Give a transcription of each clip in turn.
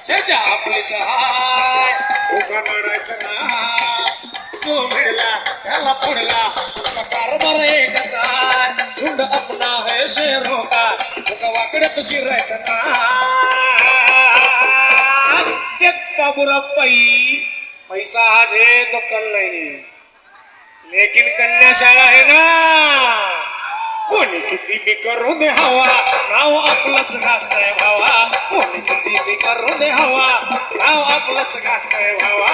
त्याच्या आपलीच हाय उगा नडायचं ना सोमेला त्याला पुढला कारभार एकच आहे झुंड अपना है शेरों का उगा वाकड्यात शिरायचं ना देखता बुरा पैसा आज है तो कल नहीं लेकिन कन्याशाळा है ना कोणी किती बी करू दे हवा नाव आपलंच गाजतंय भावा कोणी किती बी करू दे हवा नाव आपलंच गाजतंय भावा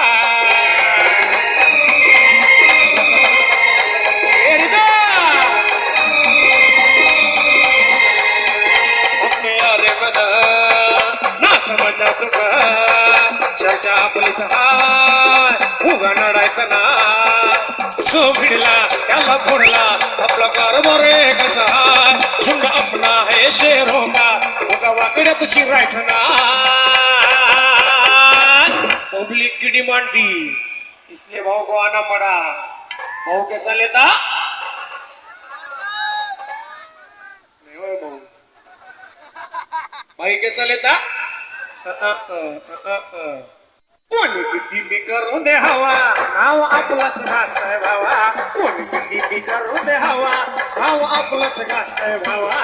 अरे बद ना समजा तुका चर्चा आपलीच हाय उगा नडायचं ना सो भिडला त्याला फोडला आपला कारभार एकच हाय झुंड अपना है शेरों का उगा वाकड्यात शिरायचं ना पब्लिक की डिमांड दी इसलिए भाव को आना पड़ा भाव कैसा लेता नहीं हो भाऊ भाई कैसा लेता कोणी किती बी करू दे हवा नाव आपलंच गाजतंय भावा कोणी किती बी करू दे हवा नाव आपलंच गाजतंय भावा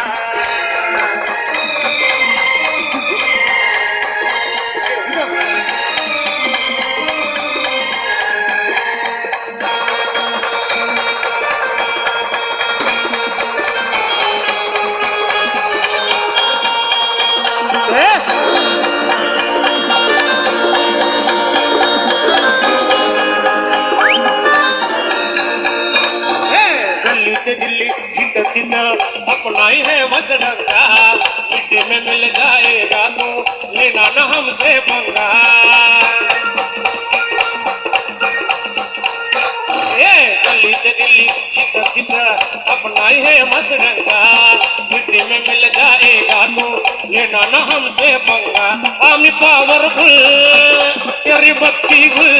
दिल्ली अपना ही है बस ढंगा मिट्टी में मिल जाएगा तो लेना न हमसे पंगा गली से दिल्ली अपना ही है बस ढंगा मिट्टी में मिल जाएगा तो लेना न हमसे पंगा हम पावरफुल तेरी बत्ती गुल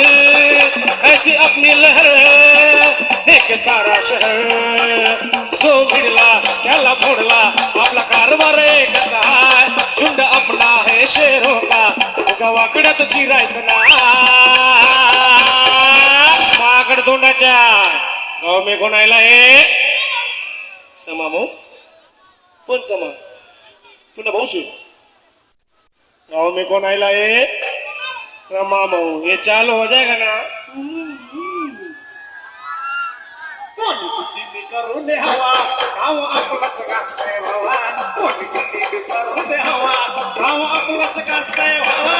ऐसी अपनी लहर देख सारा शहर सो भिडला त्याला फोडला आपला कारभार एकच हाय झुंड अपना है शेरों का उगा वाकड्यात शिरायचं ना माकड तोंडाच्या गाव में कोण आयला हे समा भाऊ कोण समा पुन्हा भाऊ गाव में कौन आयला है रमा भाऊ ये चालू हो जाएगा ना कोणी किती बी करू दे हवा नाव आपलंच गाजतंय भावा कोणी किती बी करू दे हवा नाव आपलंच गाजतंय भावा